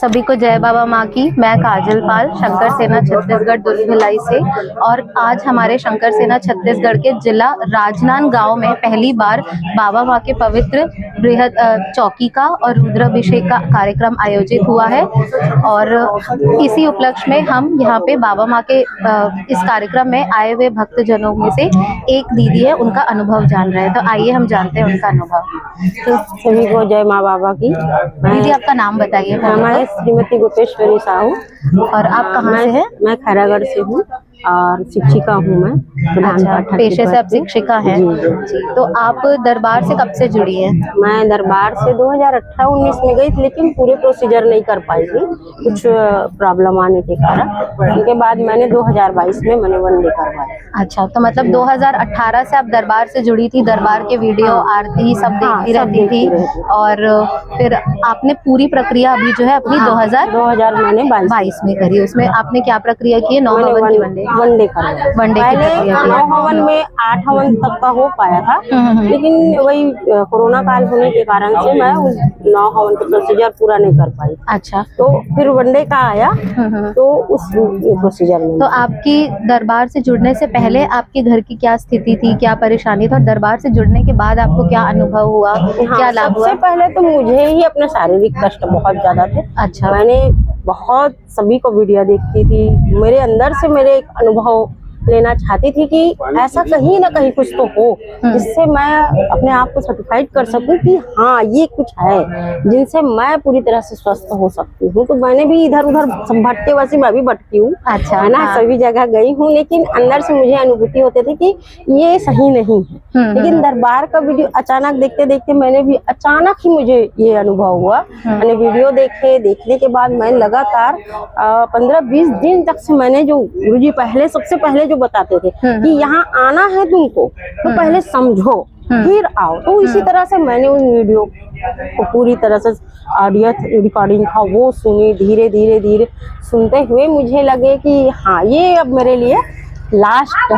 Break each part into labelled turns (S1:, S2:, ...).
S1: सभी को जय बाबा माँ की। मैं काजल पाल, शंकर सेना छत्तीसगढ़ दुर्ग भिलाई से। और आज हमारे शंकर सेना छत्तीसगढ़ के जिला राजनांदगांव में पहली बार बाबा माँ के पवित्र बृहद चौकी का और रुद्राभिषेक का कार्यक्रम आयोजित हुआ है। और इसी उपलक्ष्य में हम यहाँ पे बाबा माँ के इस कार्यक्रम में आए हुए भक्तजनों में से एक दीदी है, उनका अनुभव जान रहे हैं। तो आइए हम जानते हैं उनका अनुभव।
S2: तो सभी को जय माँ बाबा की।
S1: दीदी आपका नाम बताइए।
S2: मैं श्रीमती गोपेश्वरी साहू।
S1: और आप कहाँ से हैं?
S2: मैं खैरागढ़ से हूँ और शिक्षिका हूँ मैं।
S1: अच्छा, पेशे से आप शिक्षिका हैं। जी। तो आप दरबार से कब से जुड़ी हैं?
S2: मैं दरबार से 2018-19 में गई थी, लेकिन पूरे प्रोसीजर नहीं कर पाई थी, कुछ प्रॉब्लम आने के कारण। उसके बाद मैंने 2022 में मैंने वनडे करवाया।
S1: अच्छा, तो मतलब 2018 से आप दरबार से जुड़ी थी, दरबार के वीडियो आरती सब देखती रहती थी। और फिर आपने पूरी प्रक्रिया अभी जो है अपनी 2022 में करी। उसमें आपने क्या प्रक्रिया की है? 9 हवन की
S2: वनडे पहले 9 हवन में 8 हवन तक का हो पाया था, लेकिन वही कोरोना काल होने के कारण से मैं उस 9 हवन का प्रोसीजर पूरा नहीं कर पाई।
S1: अच्छा,
S2: तो फिर वनडे का आया, तो उस प्रोसीजर में।
S1: तो आपकी दरबार से जुड़ने से पहले आपके घर की क्या स्थिति थी, क्या परेशानी था, और दरबार से जुड़ने के बाद आपको क्या अनुभव हुआ, क्या लाभ हुआ?
S2: सबसे पहले तो मुझे ही अपने शारीरिक कष्ट बहुत ज्यादा थे।
S1: अच्छा,
S2: मैंने बहुत सभी को वीडियो देखती थी, मेरे अंदर से मेरे एक अनुभव लेना चाहती थी कि ऐसा कहीं ना कहीं कुछ तो हो जिससे मैं अपने आप को सर्टिफाइड कर सकूं कि हाँ ये कुछ है जिनसे मैं पूरी तरह से स्वस्थ हो सकती हूँ। तो मैंने भी इधर उधर भटके, वैसे मैं भी भटकी हूँ।
S1: अच्छा,
S2: है ना, सभी जगह गई हूँ, लेकिन अंदर से मुझे अनुभूति होती थी कि ये सही नहीं है। लेकिन दरबार का वीडियो अचानक देखते देखते मैंने भी अचानक ही मुझे ये अनुभव हुआ। मैंने वीडियो देखने के बाद मैं लगातार 15-20 दिन तक से मैंने जो गुरुजी सबसे पहले जो बताते थे कि यहाँ आना है तुमको तो पहले समझो फिर आओ, तो इसी तरह से मैंने उन वीडियो को पूरी तरह से ऑडियो रिकॉर्डिंग था वो सुनी। धीरे धीरे सुनते हुए मुझे लगे कि हाँ ये अब मेरे लिए लास्ट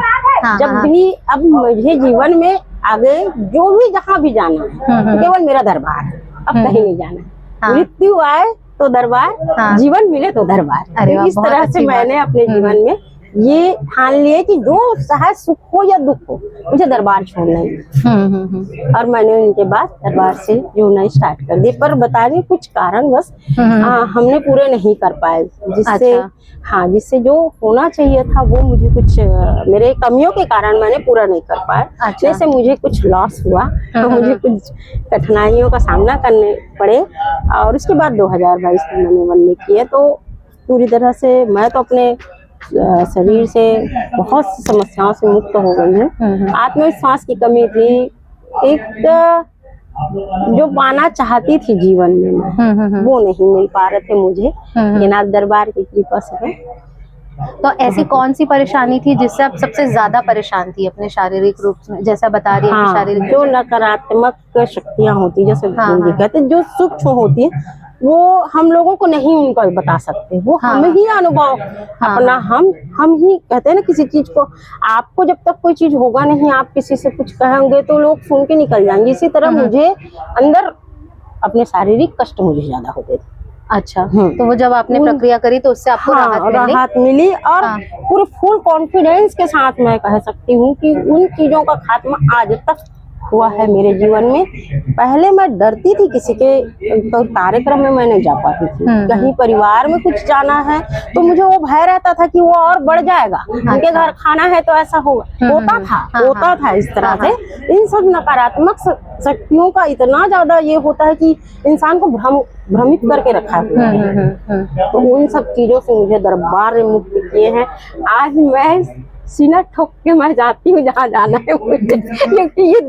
S2: जब भी अब मुझे जीवन में आगे जो भी जहाँ भी जाना है तो केवल मेरा दरबार है, अब कहीं नहीं जाना है। मृत्यु आए तो दरबार, जीवन मिले तो दरबार। इस तरह से मैंने अपने जीवन में ये ठान लिए कि जो चाहे सुख हो या दुख हो मुझे दरबार छोड़ना ही। और मैंने उनके बाद दरबार से जुड़ना स्टार्ट कर दिया, पर बताने कुछ कारण बस हमने पूरे नहीं कर पाए, जिससे जिससे जो होना चाहिए था वो मुझे कुछ मेरे कमियों के कारण मैंने पूरा नहीं कर पाया। जैसे मुझे कुछ लॉस हुआ, तो मुझे कुछ कठिनाइयों का सामना करने पड़े। और उसके बाद 2022 में मैंने वनडे किए, तो पूरी तरह से मैं तो अपने शरीर से बहुत सी समस्याओं से मुक्त हो गई हूँ। आत्मविश्वास की कमी थी, एक जो पाना चाहती थी जीवन में मैं वो नहीं मिल पा रहे थे मुझे, लेकिन आप दरबार की कृपा से।
S1: तो ऐसी कौन सी परेशानी थी जिससे आप सबसे ज्यादा परेशान थी अपने शारीरिक रूप में? जैसा बता रही है शारीरिक
S2: जो नकारात्मक शक्तियाँ होती, जैसे कहते हैं, जो सूक्ष्म होती है, वो हम लोगों को नहीं उनको बता सकते, वो हम ही अनुभव अपना हम ही कहते हैं ना किसी चीज को। आपको जब तक कोई चीज होगा नहीं, आप किसी से कुछ कहेंगे तो लोग सुन के निकल जाएंगे। इसी तरह मुझे अंदर अपने शारीरिक कष्ट मुझे ज्यादा होते थे।
S1: अच्छा, तो वो जब आपने प्रक्रिया करी तो उससे आपको
S2: राहत मिली और पूरे फुल कॉन्फिडेंस के साथ मैं कह सकती हूँ कि उन चीजों का खात्मा आज तक हुआ है मेरे जीवन में। पहले मैं डरती थी, किसी के कार्यक्रम में मैं नहीं जा पाती थी, कहीं परिवार में कुछ जाना है तो मुझे वो भय रहता था कि वो और बढ़ जाएगा, उनके घर खाना है तो ऐसा होता था इस तरह से। इन सब नकारात्मक शक्तियों का इतना ज्यादा ये होता है कि इंसान को भ्रमित करके रखा है। तो उन सब चीजों से मुझे दरबार ने मुक्त किए हैं। आज मैं सीना ठोक के मैं जाती हूँ जहाँ जाना है मुझे, क्योंकि ये